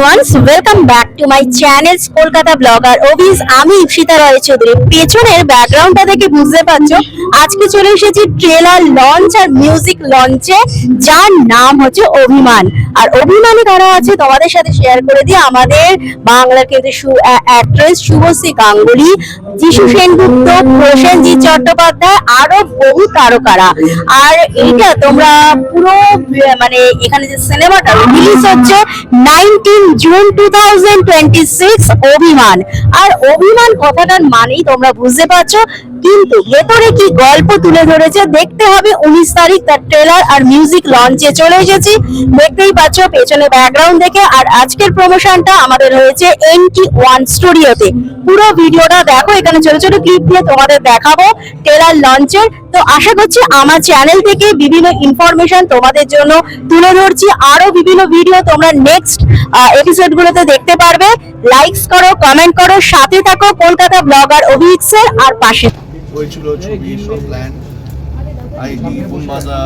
Viewers, welcome back to my channel Kolkata blogger অভিস। আমি ইপসিতা রয় চৌধুরী। পেছনের ব্যাকগ্রাউন্ডটা দেখে বুঝতে পারছো আজকে চলে এসেছি ট্রেলার লঞ্চ আর মিউজিক লঞ্চে, যার নাম হচ্ছে অভিমান। আর অভিমানী কারা আছে তোমাদের সাথে শেয়ার করে দিই। আমাদের বাংলার কিন্তু অ্যাক্ট্রেস শুভশ্রী গাঙ্গুলি, যিশু সেনগুপ্ত, প্রসেনজিৎ চট্টোপাধ্যায়, আরো বহু তারকারা। আর এইটা তোমরা পুরো মানে এখানে যে সিনেমাটা রিলিজ হচ্ছে 19 জুন 2026 অভিমান। আর অভিমান কথাটার মানেই তোমরা বুঝতে পারছো, কিন্তু ভেতরে কি গল্প তুলে ধরেছে দেখতে হবে। 19 তারিখ তার ট্রেলার আর মিউজিক লঞ্চে চলে এসেছি, দেখতেই পাচ্ছ পেছনে ব্যাকগ্রাউন্ড দেখে। আর আজকের প্রমোশনটা আমাদের হয়েছে NT1 স্টুডিওতে। পুরো ভিডিওটা দেখো, এখানে ছোট ছোট ক্লিপ দিয়ে তোমাদের দেখাবো ট্রেলার লঞ্চের। তো আশা করছি আমার চ্যানেল থেকে বিভিন্ন ইনফরমেশন তোমাদের জন্য তুলে ধরছি। আরো বিভিন্ন ভিডিও তোমরা নেক্সট এপিসোড গুলোতে দেখতে পারবে। লাইকস করো, কমেন্ট করো, সাথে থাকো কলকাতা ব্লগার অভিক্সের আর পাশে হয়েছিল ছবি সব প্ল্যান আইডি বুম্বাদা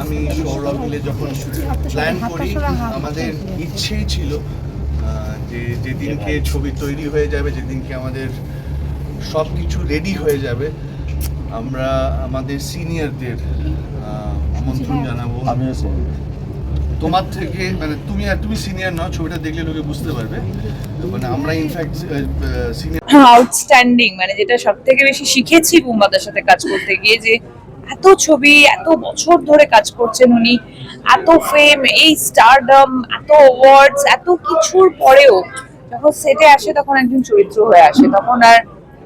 আমি সৌরভ মিলে যখন প্ল্যান করি, আমাদের ইচ্ছেই ছিল যে যেদিনকে ছবি তৈরি হয়ে যাবে, যেদিনকে আমাদের সব কিছু রেডি হয়ে যাবে, আমরা আমাদের সিনিয়রদের আমন্ত্রণ জানাবো। তোমার থেকে মানে তুমি সিনিয়র নও, ছবিটা দেখলে লোকে বুঝতে পারবে। মানে আমরা ইনফ্যাক্ট সিনিয়র আউটস্ট্যান্ডিং, মানে যেটা সব থেকে বেশি শিখেছি বুম্বাদার সাথে কাজ করতে গিয়ে, যে এত ছবি এত বছর ধরে কাজ করছেন উনি, এত ফেম, এই স্টারডম, এত অ্যাওয়ার্ডস, এত কিছুর পরেও যখন সেটে আসে তখন একজন চরিত্র হয়ে আসে, তখন আর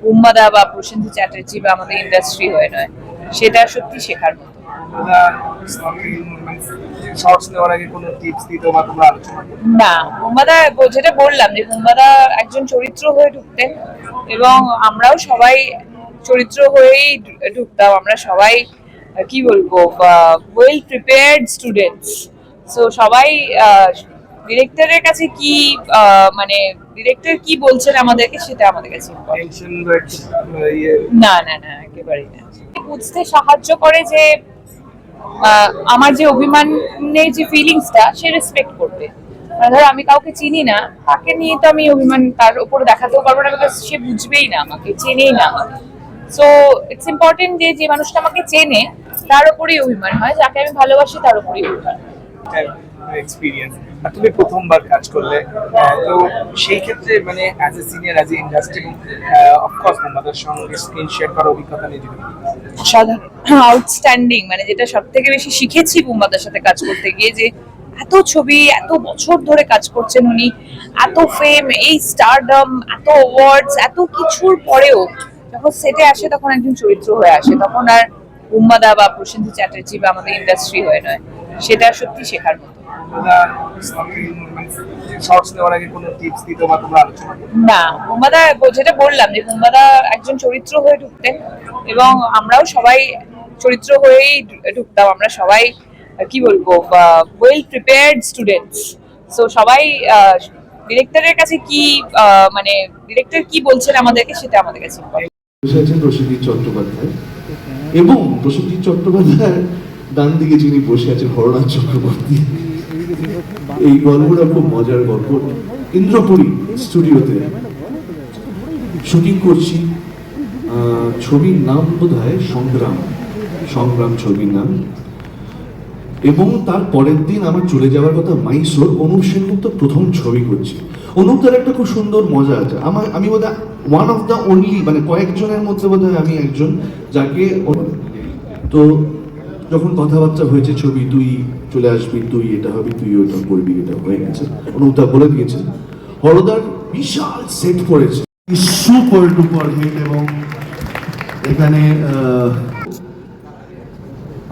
বুম্বাদা বা প্রসেনজিৎ চ্যাটার্জি বা আমাদের ইন্ডাস্ট্রি হয়ে নয়। সেটা সত্যি শেখার মতো। না, বুম্বাদা যেটা বললাম যে বুম্বাদা একজন চরিত্র হয়ে ঢুকতেন এবং আমরাও সবাই চরিত্র হয়েই ঢুকতাম। আমরা সবাই কি বলবো, ওয়েল প্রিপেয়ার্ড স্টুডেন্টস। সো সবাই ডিরেক্টরের কাছে কি মানে ডিরেক্টর কি বলছেন আমাদেরকে, সেটা আমাদের কাছে না না না একেবারেই না। বুঝতে সাহায্য করে যে আমার যে অভিমানের যে ফিলিংসটা সে রেসপেক্ট করবে। ধর আমি কাউকে চিনি না, তাকে নিয়ে তো আমি অভিমান তার উপরে দেখাতেও পারবো না, বিকজ সে বুঝবেই না আমাকে, চেনেই না আমাকে। সো ইটস ইম্পর্টেন্ট যে যে মানুষটা আমাকে চেনে তার উপরেই অভিমান হয়, যাকে আমি ভালোবাসি তার উপরেই অভিমান। এক্সপেরিয়েন্স, আর তুমি প্রথমবার কাজ করলে, তো সেই ক্ষেত্রে মানে as a senior, as a industry, of course আমাদের সঙ্গে স্ক্রিন শেয়ার করার অভিজ্ঞতা নিয়ে যদি সাধারণ আউটস্ট্যান্ডিং, মানে যেটা সব থেকে বেশি শিখেছি বুম্বাদার সাথে কাজ করতে গিয়ে, যে এত ছবি এত বছর ধরে কাজ করছেন উনি, এত ফেম, এই স্টারডম, এত অ্যাওয়ার্ডস, এত কিছুর পরেও যখন সেটে আসে তখন একজন চরিত্র হয়ে আসে, তখন আর বুম্বাদা বা প্রসেনজিৎ চ্যাটার্জি বা আমাদের ইন্ডাস্ট্রি হয়ে নয়। সেটা সত্যি শেখার মতো। না, বুম্বাদা যেটা বললাম যে বুম্বাদা একজন চরিত্র হয়ে ঢুকতেন এবং আমরাও সবাই চরিত্র হয়েই ঢুকতাম। আমরা সবাই কি বলবো, ওয়েল প্রিপেয়ার্ড স্টুডেন্টস। সো সবাই ডিরেক্টরের কাছে কি মানে ডিরেক্টর কি বলছেন আমাদেরকে, সেটা আমাদের কাছে বসে আছেন প্রসেনজিৎ চট্টোপাধ্যায়, এবং প্রসেনজিৎ চট্টোপাধ্যায় ডান দিকে যিনি বসে আছেন হরনাথ চক্রবর্তী। এই গল্পটা খুব মজার গল্প। ইন্দ্রপুরী স্টুডিওতে শুটিং করছি, ছবির নাম বোধহয় সংগ্রাম ছবির নাম। এবং তার পরের দিন আমার চলে যাওয়ার কথা মাইসোর। অনুপ সেনগুপ্ত প্রথম ছবি করছি। অনুপদার একটা খুব সুন্দর মজা আছে। আমি বোধহয় ওয়ান অফ দ্য অনলি, মানে কয়েকজনের মধ্যে বোধহয় আমি একজন যাকে, তো যখন কথাবার্তা হয়েছে ছবি তুই চলে আসবি, তুই এটা হবি, তুই ওটা করবি, এটা হয়ে গেছে, অনুপদা বলে দিয়েছে। হরদার বিশাল সেট পড়েছে, সুপার ডুপার হিট। এবং এখানে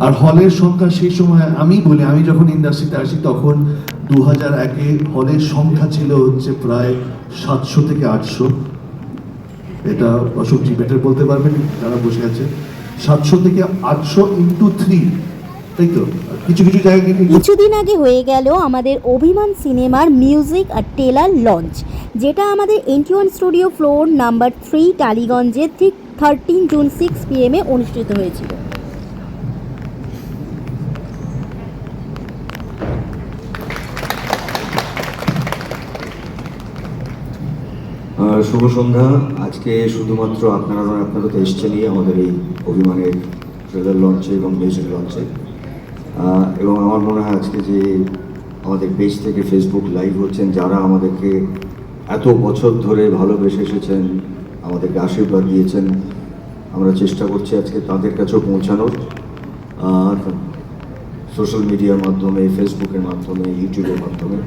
আর হলের সংখ্যা সেই সময় আমি যখন ইন্ডাস্ট্রিতে আসি তখন 2001-এ হলের সংখ্যা ছিল হচ্ছে প্রায় 700 থেকে 800। এটা অশোকজি বেটার বলতে পারবেন যারা বসে আছে। 700 থেকে 800 ইন্টু 3, তাই তো? কিছু জায়গায় কিছুদিন আগে হয়ে গেল আমাদের অভিমান সিনেমার মিউজিক আর ট্রেলার লঞ্চ, যেটা আমাদের NT1 স্টুডিও ফ্লোর নাম্বার 3 টালিগঞ্জে ঠিক 13 জুন 6 PM অনুষ্ঠিত হয়েছিল। শুভ সন্ধ্যা। আজকে শুধুমাত্র আপনারা তো এসছেনই আমাদের এই অভিমানের ট্রেলার লঞ্চে এবং মিউজিক লঞ্চে, এবং আমার মনে হয় আজকে যে আমাদের পেজ থেকে ফেসবুক লাইভ হচ্ছেন, যারা আমাদেরকে এত বছর ধরে ভালোবেসে এসেছেন, আমাদেরকে আশীর্বাদ দিয়েছেন, আমরা চেষ্টা করছি আজকে তাদের কাছেও পৌঁছানোর। আর সোশ্যাল মিডিয়ার মাধ্যমে, ফেসবুকের মাধ্যমে, ইউটিউবের মাধ্যমে।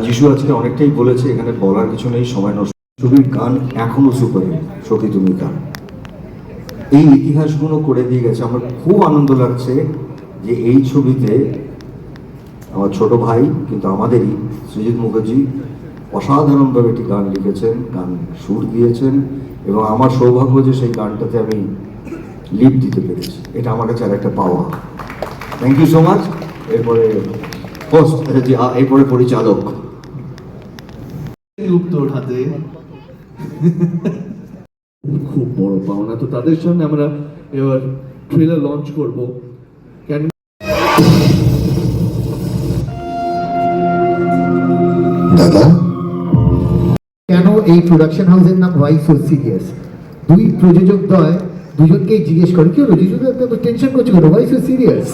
যিশু আজকে অনেকটাই বলেছে, এখানে বলার কিছু নেই, সময় নষ্ট। ছবির গান এখনো সুপার হিট, সখী তুমি গান এই ইতিহাসগুলো করে দিয়ে গেছে। আমার খুব আনন্দ লাগছে যে এই ছবিতে আমার ছোট ভাই, কিন্তু আমাদেরই সৃজিত মুখার্জি অসাধারণভাবে একটি গান লিখেছেন, গান সুর দিয়েছেন, এবং আমার সৌভাগ্য যে সেই গানটাতে আমি লিপ দিতে পেরেছি। এটা আমার কাছে আর একটা পাওয়া। Thank you so much. এরপরে এরপরে পরিচালক তোর হাতে খুব বড় পাওনা, তো তাদের সামনে আমরা এবার ট্রেলার লঞ্চ করব। কেন দাদা, কেন এই প্রোডাকশন হাউসের নাম ওয়াই সো সিরিয়াস? দুই প্রযোজক দ্বয় দুজনকেই জিজ্ঞেস করে, কি হলো জিজু, টেনশন করছে কেন, ওয়াই সো সিরিয়াস?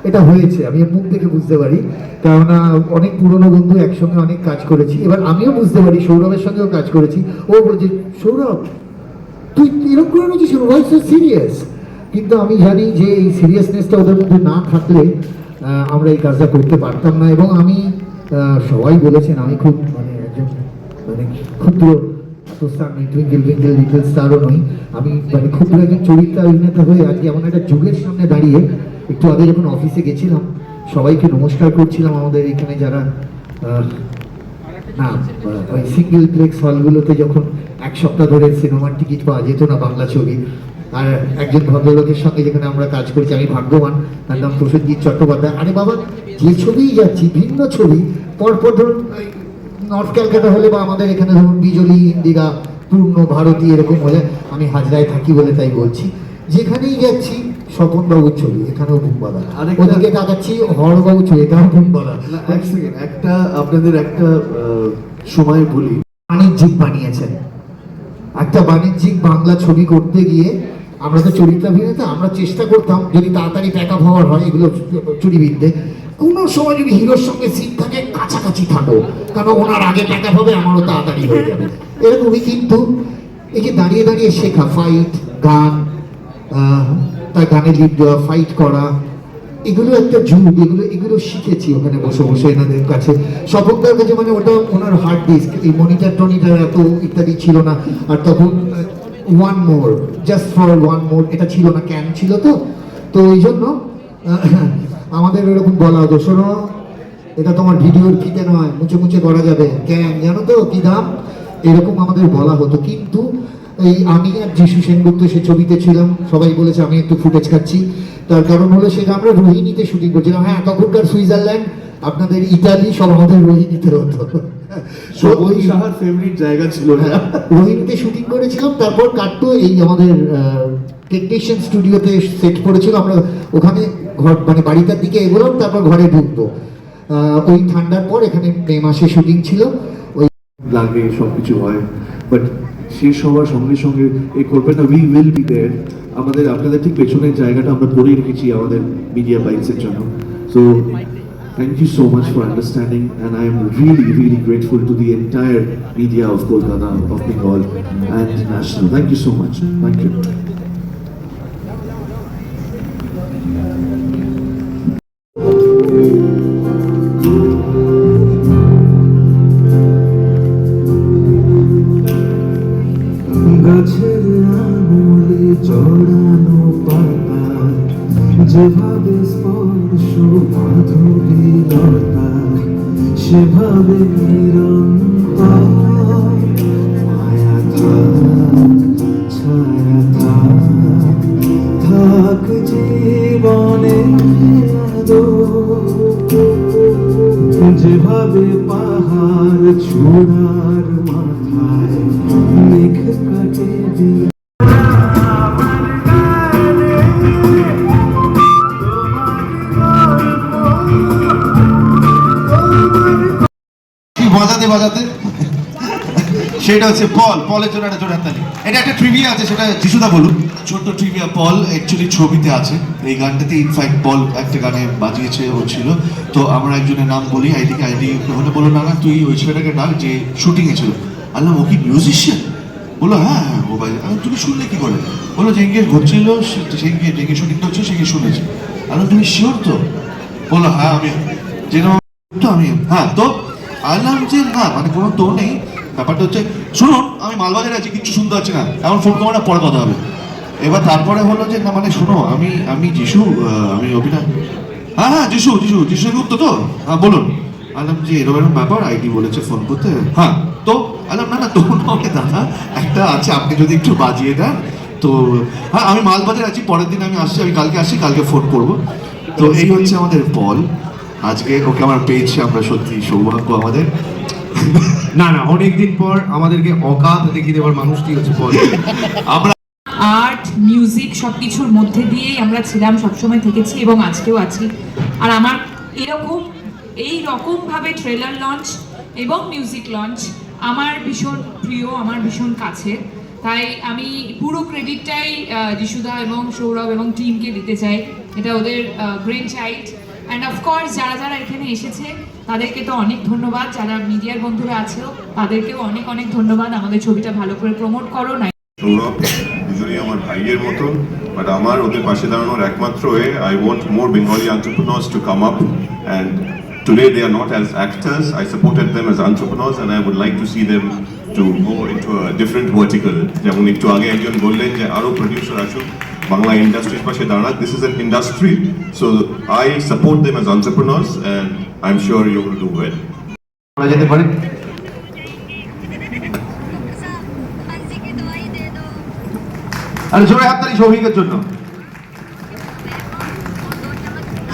এটা হয়েছে, আমি এর মুখ দেখে বুঝতে পারি, কেননা অনেক পুরনো বন্ধু, একসঙ্গে অনেক কাজ করেছি। এবার আমিও বুঝতে পারি, সৌরভের সঙ্গেও কাজ করেছি। ও বলছে, সৌরভ তুই এরকম করে নিয়েছিস, ওয়াই সো সিরিয়াস? কিন্তু আমি জানি যে এই সিরিয়াসনেসটা ওদের মধ্যে না থাকলে আমরা এই কাজটা করতে পারতাম না। এবং আমি সবাই বলেছেন আমি খুব একজন ক্ষুদ্র স্টার নই, টুইঙ্কেল টুইঙ্কেল লিটল স্টারও নই। আমি ক্ষুদ্র একজন চরিত্র অভিনেতা হয়ে আজকে এমন একটা যুগের সামনে দাঁড়িয়ে, একটু আগে যখন অফিসে গেছিলাম সবাইকে নমস্কার করছিলাম, আমাদের এখানে যারা না ওই সিঙ্গেল প্লেক্স হলগুলোতে যখন এক সপ্তাহ ধরে সিনেমার টিকিট পাওয়া যেত না বাংলা ছবি, আর একজন ভদ্রলোকের সঙ্গে যেখানে আমরা কাজ করেছি, আমি ভাগ্যবান, তার নাম প্রসেনজিৎ চট্টোপাধ্যায়। আরে বাবা, যে ছবিই যাচ্ছি, ভিন্ন ছবি, পরপর ধরুন নর্থ ক্যালকাটা হলে বা আমাদের এখানে ধরুন বিজলি, ইন্দিরা, পূর্ণ ভারতী এরকম হলে, আমি হাজরায় থাকি বলে তাই বলছি, যেখানেই যাচ্ছি স্বপনবাবুর ছবি, এখানেও বুমবাদা, ওদিকে তাকাচ্ছি হরবাবুর ছবি, এটাও বুমবাদা। একটা আপনাদের একটা সময় বলি, বাণিজ্যিক বানিয়েছেন, একটা বাণিজ্যিক বাংলা ছবি করতে গিয়ে আমরা তো চরিত্রাভিনেতা, আমরা চেষ্টা করতাম যদি তাড়াতাড়ি প্যাকআপ হওয়ার হয় এগুলো চুরিবিদ্যে, কোনো সময় যদি হিরোর সঙ্গে সিন থাকে কাছাকাছি থাকো, কারণ ওনার আগে প্যাকআপ হবে, আমারও তাড়াতাড়ি হয়ে যাবে এরকমই। কিন্তু এই যে দাঁড়িয়ে দাঁড়িয়ে শেখা, ফাইট, গান, তার গানে লিড দেওয়া, ফাইট করা, এগুলো একটা যুগ, এগুলো শিখেছি ওখানে বসে বসে এনাদের কাছে। স্বপনদার কাছে ওটা ওনার হার্ড ডিস্ক, এই মনিটার টনিটার এত ইত্যাদি ছিল না। আর তখন one more, just for one more, এটা ছিল না, ক্যান ছিল। তো এই জন্য আমাদের এরকম বলা হতো, শোনো এটা তোমার ভিডিওর ফিতে নয়, মুছে মুছে করা যাবে, ক্যান জানো তো কি দাম, এরকম আমাদের বলা হতো। কিন্তু এই আমি আর যিশু সেনগুপ্ত সে ছবিতে ছিলাম, সবাই বলেছে আমি একটু ফুটেজ খাচ্ছি, তার কারণ হলো সেটা আমরা রোহিণীতে শুটিং করছিলাম। হ্যাঁ, তখনকার সুইজারল্যান্ড, আপনাদের ইতালি সব আমাদের রোহিণীতে হতো, সাহার ফেভারিট জায়গা ছিল। রোহিণীতে শুটিং করেছিলাম। তারপর কাটতো এই আমাদের টেকনিশিয়ান স্টুডিওতে সেট করেছিল, আমরা ওখানে ঘর বাড়িটার দিকে এগোলাম, তারপর ঘরে ঢুকতো। ওই ঠান্ডার পর এখানে মে মাসে শুটিং ছিল, ওই লাগে সবকিছু হয়, বাট শেষ হওয়ার সঙ্গে সঙ্গে এই করবেন না, উই উইল বি দেয়ার। আমাদের আপনাদের ঠিক পেছনের জায়গাটা আমরা করে রেখেছি আমাদের মিডিয়া বাইটসের জন্য। So thank you so much for understanding, and I am really, really grateful to the entire media of Kolkata, of Bengal, and national. Thank you so much. Thank you. গাছের আঙুলে জড়ানো পাতা, যেভাবে স্পর্শ মাধুরীলতা, সেভাবে নিরন্তর মায়া থাক, ছায়া থাক, থাক জীবনে আদো, যেভাবে পাহাড় চূড়ার মাথায় মেঘ কাটে দিয়ে বাজাতে বাজাতে সেটা হচ্ছে পলের জন্য একটা জোরে হাততালি। এটা একটা ট্রিভিয়া আছে, সেটা যিশুদা বলুন। ছোট্ট ট্রিভিয়া, পল অ্যাকচুয়ালি ছবিতে আছে এই গানটাতে। ইনফ্যাক্ট পল একটা গানে বাজিয়েছে, ও ছিল। তো আমরা একজনের নাম বলি, আইডি ওখানে বলো, না না তুই ওই ছেলেটাকে ডাক যে শুটিংয়ে ছিল। আল্লাহ ও কি মিউজিশিয়ান? বললো হ্যাঁ হ্যাঁ ও বাজে। তুমি শুনলে কি করে? বললো যেদিকে ঘুরছিল যেদিকে শুটিংটা হচ্ছে সেদিকে শুনেছি। আল্লাহ তুমি শিওর তো? বললো হ্যাঁ আমি যেরকম তো আমি হ্যাঁ তো আল্লাহ যে না মানে কোনো তো নেই। ব্যাপারটা হচ্ছে শুনুন আমি মালবাজারে আছি, কিচ্ছু শুনতে পাচ্ছি না, এমন ফোন করবো না, পরে কথা হবে। এবার তারপরে হলো যে না মানে শোনো আমি যিশু, আমি অভিনয়। হ্যাঁ হ্যাঁ যিশু গুপ্ত তো, হ্যাঁ বলুন। আলাম যে এরকম ব্যাপার, আইডি বলেছে ফোন করতে। হ্যাঁ তো আলাম না না তো নয় দাদা, একটা আছে আপনি যদি একটু বাজিয়ে দেন তো। হ্যাঁ আমি মালবাজারে আছি, পরের দিন আমি আসছি, আমি কালকে আসছি, কালকে ফোন করবো। তো এই হচ্ছে আমাদের পল। আজকে ওকে আমরা পেয়েছি, আমরা সত্যি সৌভাগ্য আমাদের। না না, অনেকদিন পর আমাদেরকে অকাত দেখিয়ে দেওয়ার মানুষটি হচ্ছে পল। আমরা আর্ট মিউজিক সবকিছুর মধ্যে দিয়েই আমরা ছিলাম, সবসময় থেকেছি এবং আজকেও আছি। আর আমার এই রকম ভাবে ট্রেলার লঞ্চ এবং মিউজিক লঞ্চ আমার ভীষণ প্রিয়, আমার ভীষণ কাছে। তাই আমি পুরো ক্রেডিটটাই যিশুদা এবং সৌরভ এবং টিমকে দিতে চাই। এটা ওদের ব্রেন চাইল্ড। অ্যান্ড অফকোর্স যারা যারা এখানে এসেছে তাদেরকে তো অনেক ধন্যবাদ, যারা মিডিয়ার বন্ধুরা আছেও তাদেরকেও অনেক অনেক ধন্যবাদ। আমাদের ছবিটা ভালো করে প্রমোট করো। সৌরভ দুজনেই আমার ভাইয়ের মতন, বাট আমার ওদের পাশে দাঁড়ানোর একমাত্র way, I want more Bengali entrepreneurs to come up, and today they are not as actors. I supported them as entrepreneurs and I would like to see them to go into a different vertical. যেমন একটু আগে একজন বললেন যে আরো producer আসুক বাংলা ইন্ডাস্ট্রির পাশে দাঁড়াক। This is an industry, so I support them as entrepreneurs and I'm sure you will do well. যেতে পারে। আরে জোরে হাততালি সৌভিকের জন্য।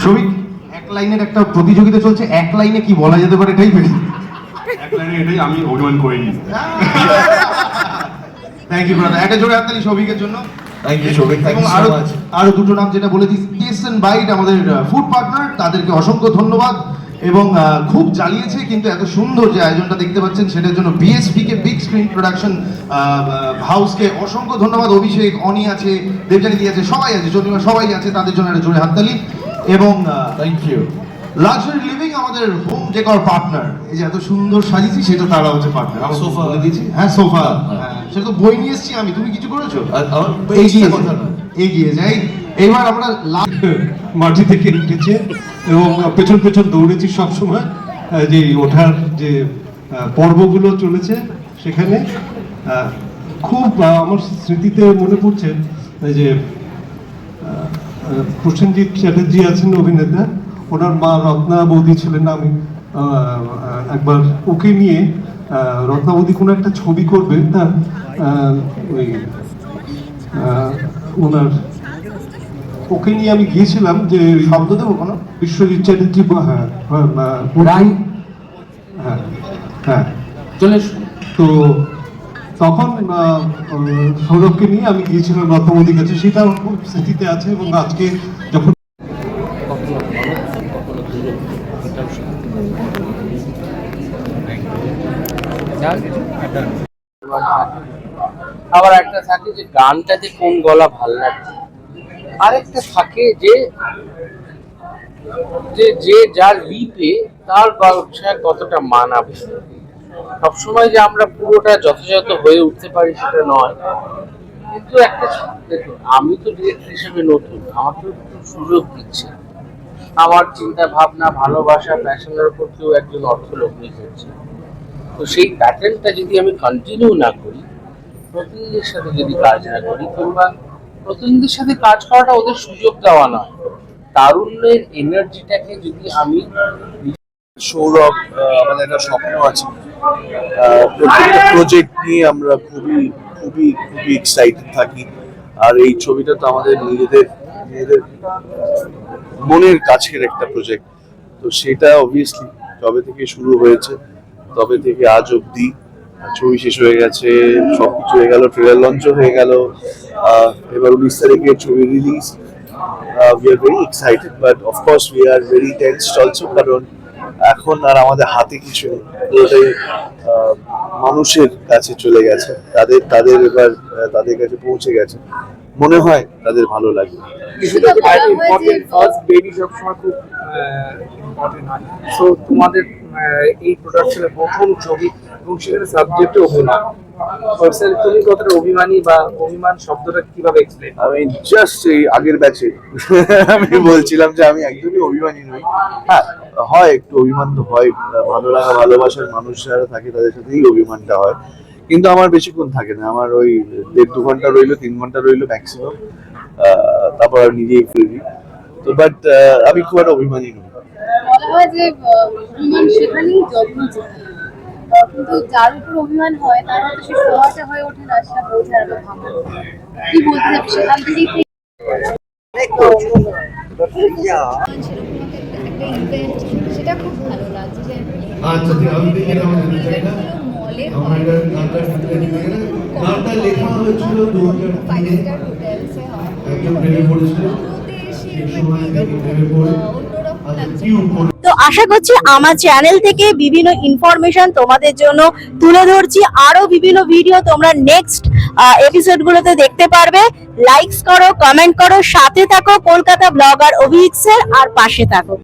সৌভিক, এক লাইনের একটা প্রতিযোগিতা চলছে, এক লাইনে কি বলা যেতে পারে এটাই বেশি। এক লাইনে এটাই আমি অভিমান করিনি। থ্যাংক ইউ ব্রাদার, একটা জোরে হাততালি সৌভিকের জন্য। থ্যাংক ইউ সৌভিক, থ্যাংক এবং ইউ সো মাচ। আরো দুটো নাম যেটা বলে দিই, টেস্ট এন্ড বাইট আমাদের ফুড পার্টনার, তাদেরকে অসংখ্য ধন্যবাদ। এবং খুব জ্বালিয়েছে, কিন্তু এত সুন্দর যে আয়োজনটা দেখতে পাচ্ছেন সেটার জন্য বিএসপি কে বিগ স্ক্রিন প্রোডাকশন হাউসকে অসংখ্য ধন্যবাদ। অভিষেক, অনি আছে, দেবজানিদি আছে, সবাই আছে, চন্দ্রিমা সবাই আছে, তাদের জন্য একটা জোরে হাততালি। এবং থ্যাংক ইউ লাক্সারি লিভিং আমাদের হোম ডেকর পার্টনার, এই যে এত সুন্দর সাজিয়েছি সেটা তারা হচ্ছে পার্টনার। আমরা সোফা বলে দিয়েছি, হ্যাঁ সোফা, সেটা তো বই নিয়ে এসেছি আমি, তুমি কিছু করেছো? এগিয়ে যাই। এবার আমরা মাটি থেকে উঠেছে এবং পেছন পেছন দৌড়েছি সবসময়, যে ওঠার যে পর্বগুলো চলেছে সেখানে খুব আমার স্মৃতিতে মনে পড়ছে যে প্রসেনজিৎ চ্যাটার্জি আছেন অভিনেতা, ওনার মা রত্না বৌদি ছিলেন। আমি একবার ওকে নিয়ে রত্না বৌদি কোনো একটা ছবি করবে, তা ওই ওনার ওকে নিয়ে আমি গিয়েছিলাম, যে শব্দ দেবো কোনো বিশ্বজিৎ চ্যাটার্জি, হ্যাঁ হ্যাঁ হ্যাঁ চলে। তো তখন সৌরভকে নিয়ে আমি গিয়েছিলাম রত্নবতীর কাছে, সেটা আমার খুব স্মৃতিতে আছে। এবং আজকে যখন আবার একটা থাকে যে গানটাতে কোন গলা ভাল লাগছে, আরেকটা থাকে যে যে যার লিপে তার ব্যবসায় কতটা মানাবে। সবসময় যে আমরা পুরোটা যথাযথ হয়ে উঠতে পারি সেটা নয়, কিন্তু একটা দেখুন, আমি তো ডিরেক্টর হিসেবে নতুন, আমাকে সুযোগ দিচ্ছে। আমার চিন্তা ভাবনা, ভালোবাসা, প্যাশনের উপর কেউ একজন অর্থ লগ্নি করছে। তো সেই প্যাটার্নটা যদি আমি কন্টিনিউ না করি, প্রতিনিধির সাথে যদি কাজ না করি, কিংবা প্রতিনিধির সাথে কাজ করাটা ওদের সুযোগ দেওয়া নয়, তারুণ্যের এনার্জিটাকে যদি আমি। সৌরভ, আমাদের একটা স্বপ্ন আছে, প্রত্যেকটা প্রজেক্ট নিয়ে আমরা খুবই খুবই খুবই এক্সাইটেড থাকি। আর এই ছবিটা তো আমাদের নিজেদের মনের কাছের একটা প্রজেক্ট, তো সেটা অবভিয়াসলি যবে থেকে শুরু হয়েছে তবে থেকে আজ অব্দি ছবি শেষ হয়ে গেছে, সবকিছু হয়ে গেল, ট্রেলার লঞ্চও হয়ে গেল, এবার 19 তারিখে ছবি release. We are very excited, but of course we are very tensed also, কারণ এখন আর আমাদের হাতে কিছু নেই, পুরোটাই মানুষের কাছে চলে গেছে, তাদের তাদের এবার তাদের কাছে পৌঁছে গেছে, মনে হয় তাদের ভালো লাগবে। ইম্পর্টেন্ট ফার্স্ট বেবি সবসময় খুব ইম্পর্টেন্ট হয়। সো তোমাদের এই প্রোডাকশনের প্রথম ছবি এবং সেখানে সাবজেক্টে অভিমান, পার্সোনালি তুমি কতটা অভিমানী বা অভিমান শব্দটা কিভাবে এক্সপ্লেন? আমি জাস্ট এই আগের ব্যাচে আমি বলছিলাম যে আমি একদমই অভিমানী নই। হ্যাঁ, হয় একটু অভিমান তো হয়, ভালো লাগা ভালোবাসার মানুষ যারা থাকে তাদের সাথেই অভিমানটা হয়, কিন্তু আমার বেশিক্ষণ থাকে না। আমার ওই 1.5-2 ঘন্টা রইলো, 3 ঘন্টা রইলো ম্যাক্সিমাম, তারপর আর নিজেই ফিরবি। তো বাট আমি খুব একটা অভিমানী নই। বলা হয় যে অভিমান সেখানেই যত্ন চায়, কিন্তু যার উপর অভিমান হয় তার হয়তো সে সহজে হয়ে ওঠে না, সেটা বোঝার বা ভাবার কি বলতে যাবে সেখান থেকেই সেটা খুব ভালো লাগছে যে আচ্ছা ঠিক আছে, আমি দেখে নাও চাই না মলে আমার গানটা গানটা লেখা হয়েছিল 2003 এ, একজন প্রেমে পড়েছিল, সেই সময় থেকে প্রেমে পড়ে কি উপর। তো আশা করছি আমার চ্যানেল থেকে বিভিন্ন ইনফরমেশন তোমাদের জন্য তুলে ধরছি, আরো বিভিন্ন ভিডিও তোমরা নেক্সট এপিসোড গুলোতে দেখতে পারবে। লাইকস করো, কমেন্ট করো, সাথে থাকো কলকাতা ব্লগার অভিক্সের, আর পাশে থাকো।